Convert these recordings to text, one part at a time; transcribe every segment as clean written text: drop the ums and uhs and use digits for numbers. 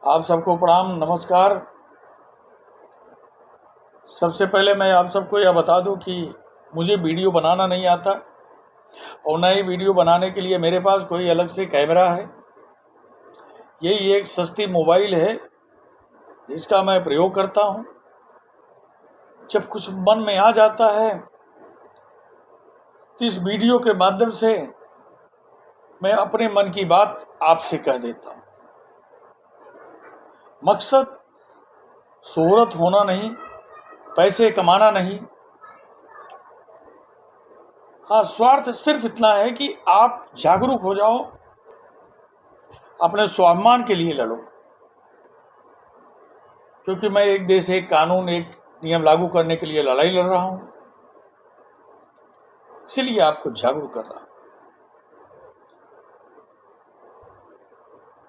आप सबको प्रणाम, नमस्कार। सबसे पहले मैं आप सबको यह बता दूं कि मुझे वीडियो बनाना नहीं आता और न ही वीडियो बनाने के लिए मेरे पास कोई अलग से कैमरा है। यही एक सस्ती मोबाइल है जिसका मैं प्रयोग करता हूं। जब कुछ मन में आ जाता है तो इस वीडियो के माध्यम से मैं अपने मन की बात आपसे कह देता हूं। मकसद शोहरत होना नहीं, पैसे कमाना नहीं। हाँ, स्वार्थ सिर्फ इतना है कि आप जागरूक हो जाओ, अपने स्वाभिमान के लिए लड़ो। क्योंकि मैं एक देश, एक कानून, एक नियम लागू करने के लिए लड़ाई लड़ रहा हूं, इसलिए आपको जागरूक कर रहा हूं।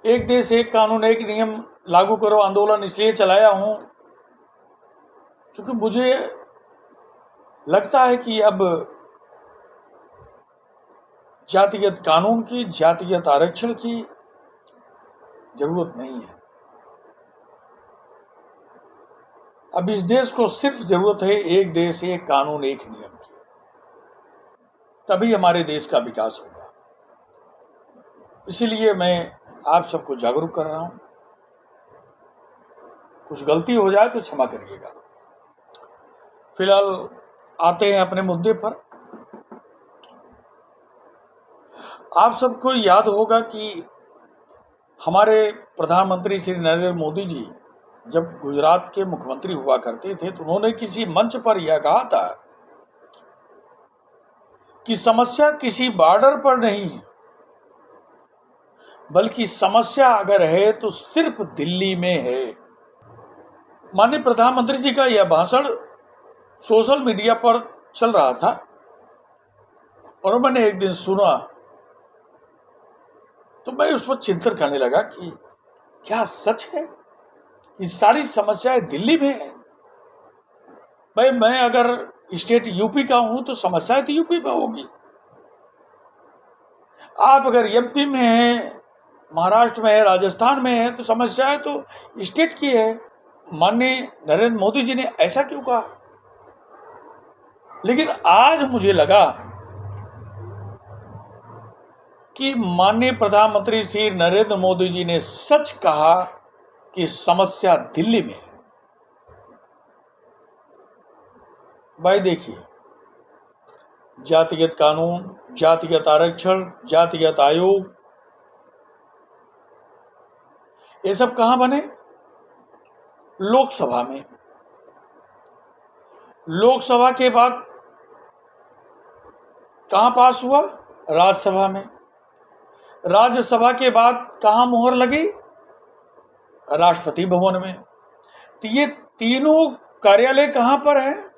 एक देश, एक कानून, एक नियम लागू करो आंदोलन इसलिए चलाया हूं क्योंकि मुझे लगता है कि अब जातिगत कानून की, जातिगत आरक्षण की जरूरत नहीं है। अब इस देश को सिर्फ जरूरत है एक देश, एक कानून, एक नियम की। तभी हमारे देश का विकास होगा। इसीलिए मैं आप सबको जागरूक कर रहा हूं। कुछ गलती हो जाए तो क्षमा करिएगा। फिलहाल आते हैं अपने मुद्दे पर। आप सबको याद होगा कि हमारे प्रधानमंत्री श्री नरेंद्र मोदी जी जब गुजरात के मुख्यमंत्री हुआ करते थे तो उन्होंने किसी मंच पर यह कहा था कि समस्या किसी बॉर्डर पर नहीं है, बल्कि समस्या अगर है तो सिर्फ दिल्ली में है। माननीय प्रधानमंत्री जी का यह भाषण सोशल मीडिया पर चल रहा था और मैंने एक दिन सुना तो मैं उस पर चिंतन करने लगा कि क्या सच है? ये सारी समस्याएं दिल्ली में है। भाई, मैं अगर स्टेट यूपी का हूं तो समस्याएं तो यूपी में होगी। आप अगर एमपी में हैं, महाराष्ट्र में है, राजस्थान में है तो समस्याएं तो स्टेट की है। माननीय नरेंद्र मोदी जी ने ऐसा क्यों कहा? लेकिन आज मुझे लगा कि माननीय प्रधानमंत्री श्री नरेंद्र मोदी जी ने सच कहा कि समस्या दिल्ली में है। भाई देखिए, जातिगत कानून, जातिगत आरक्षण, जातिगत आयोग, ये सब कहां बने? लोकसभा में। लोकसभा के बाद कहां पास हुआ? राज्यसभा में। राज्यसभा के बाद कहां मुहर लगी? राष्ट्रपति भवन में। तो ये तीनों कार्यालय कहां पर है?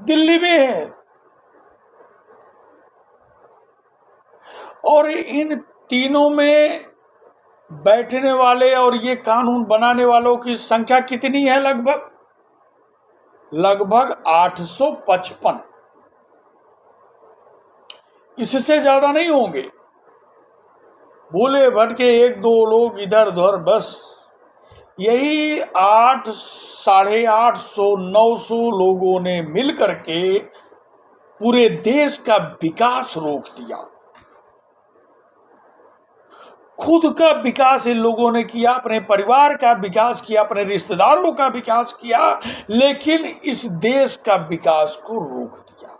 दिल्ली में है। और इन तीनों में बैठने वाले और ये कानून बनाने वालों की संख्या कितनी है? लगभग 855। इससे ज्यादा नहीं होंगे। भूले भटके एक दो लोग इधर उधर, बस यही 800, 900 लोगों ने मिलकर के पूरे देश का विकास रोक दिया। खुद का विकास इन लोगों ने किया, अपने परिवार का विकास किया, अपने रिश्तेदारों का विकास किया, लेकिन इस देश का विकास को रोक दिया।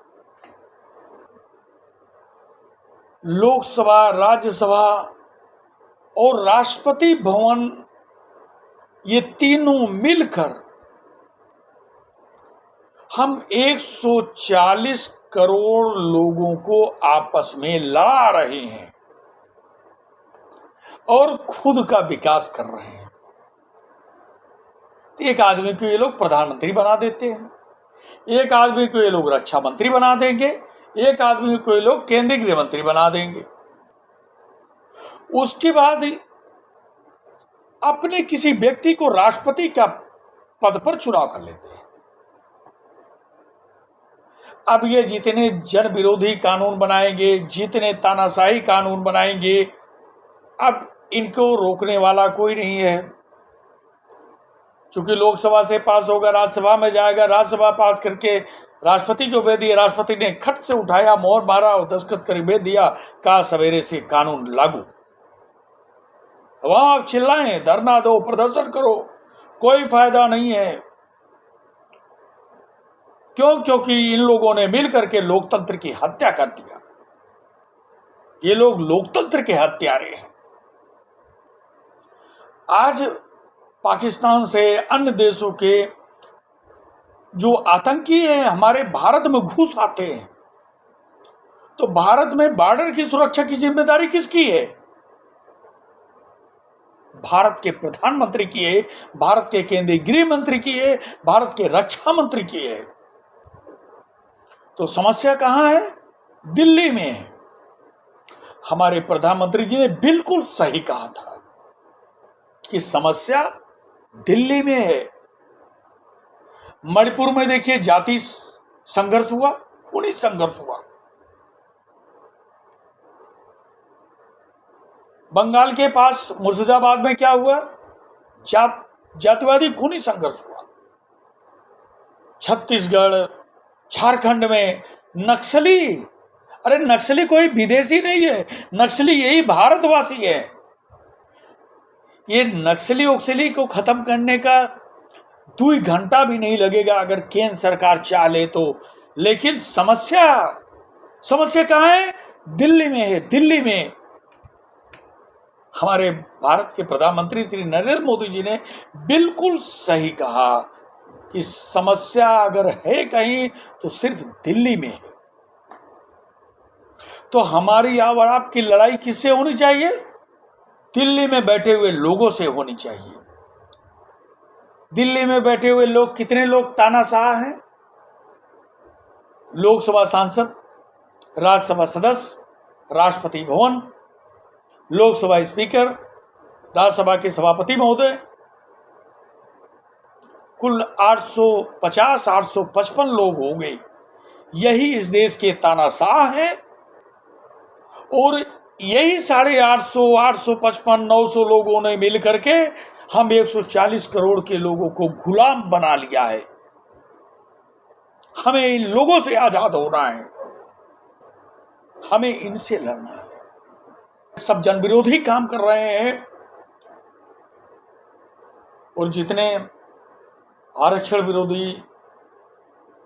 लोकसभा, राज्यसभा और राष्ट्रपति भवन, ये तीनों मिलकर हम 140 करोड़ लोगों को आपस में लड़ा रहे हैं और खुद का विकास कर रहे हैं। एक आदमी को ये लोग प्रधानमंत्री बना देते हैं, एक आदमी को ये लोग रक्षा मंत्री बना देंगे, एक आदमी को ये लोग केंद्रीय गृह मंत्री बना देंगे। उसके बाद अपने किसी व्यक्ति को राष्ट्रपति का पद पर चुनाव कर लेते हैं। अब ये जितने जन विरोधी कानून बनाएंगे, जितने तानाशाही कानून बनाएंगे, अब इनको रोकने वाला कोई नहीं है, चूंकि लोकसभा से पास होगा, राज्यसभा में जाएगा, राज्यसभा पास करके राष्ट्रपति को भेज दिया, राष्ट्रपति ने खट से उठाया, मोहर मारा और दस्तखत कर भेज दिया, कहा सवेरे से कानून लागू। वहां आप चिल्लाएं, धरना दो, प्रदर्शन करो, कोई फायदा नहीं है। क्यों? क्योंकि इन लोगों ने मिलकर के लोकतंत्र की हत्या कर दिया। ये लोग लोकतंत्र के हत्यारे हैं। आज पाकिस्तान से अन्य देशों के जो आतंकी हैं हमारे भारत में घुस आते हैं, तो भारत में बॉर्डर की सुरक्षा की जिम्मेदारी किसकी है? भारत के प्रधानमंत्री की है, भारत के केंद्रीय गृह मंत्री की है, भारत के रक्षा मंत्री की है। तो समस्या कहां है? दिल्ली में है। हमारे प्रधानमंत्री जी ने बिल्कुल सही कहा था कि समस्या दिल्ली में है। मणिपुर में देखिए जाति संघर्ष हुआ, खूनी संघर्ष हुआ। बंगाल के पास मुर्शिदाबाद में क्या हुआ? जातिवादी खूनी संघर्ष हुआ। छत्तीसगढ़, झारखंड में नक्सली, अरे नक्सली कोई विदेशी नहीं है, नक्सली यही भारतवासी है। ये नक्सली उक्सली को खत्म करने का 2 घंटा भी नहीं लगेगा अगर केंद्र सरकार चाहे तो। लेकिन समस्या कहां है? दिल्ली में है। दिल्ली में हमारे भारत के प्रधानमंत्री श्री नरेंद्र मोदी जी ने बिल्कुल सही कहा कि समस्या अगर है कहीं तो सिर्फ दिल्ली में है। तो हमारी और आपकी लड़ाई किससे होनी चाहिए? दिल्ली में बैठे हुए लोगों से होनी चाहिए। दिल्ली में बैठे हुए लोग, कितने लोग तानाशाह हैं? लोकसभा सांसद, राज्यसभा सदस्य, राष्ट्रपति भवन, लोकसभा स्पीकर, राज्यसभा के सभापति महोदय, कुल 855 लोग हो गए। यही इस देश के तानाशाह हैं। और यही 850, 855, 900 लोगों ने मिल करके हम 140 करोड़ के लोगों को गुलाम बना लिया है। हमें इन लोगों से आजाद होना है, हमें इनसे लड़ना है। सब जन विरोधी काम कर रहे हैं। और जितने आरक्षण विरोधी,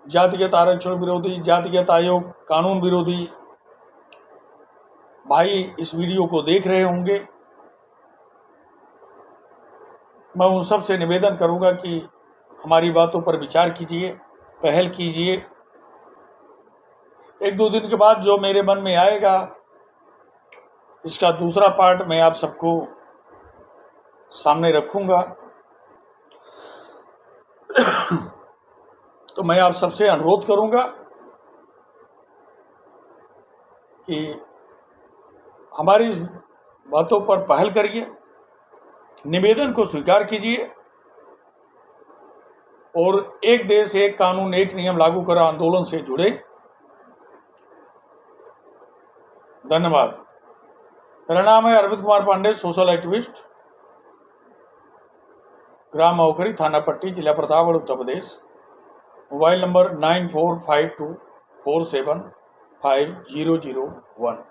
जातिगत आरक्षण विरोधी, जातिगत आयोग कानून विरोधी भाई इस वीडियो को देख रहे होंगे, मैं उन सब से निवेदन करूंगा कि हमारी बातों पर विचार कीजिए, पहल कीजिए। 1-2 दिन के बाद जो मेरे मन में आएगा, इसका दूसरा पार्ट मैं आप सबको सामने रखूंगा। तो मैं आप सबसे अनुरोध करूंगा कि हमारी इस बातों पर पहल करिए, निवेदन को स्वीकार कीजिए और एक देश एक कानून एक नियम लागू करो आंदोलन से जुड़े। धन्यवाद। मेरा नाम है अरविंद कुमार पांडे, सोशल एक्टिविस्ट, ग्राम महोखरी, थाना पट्टी, जिला प्रतापगढ़, उत्तर प्रदेश। Mobile number 9452475001।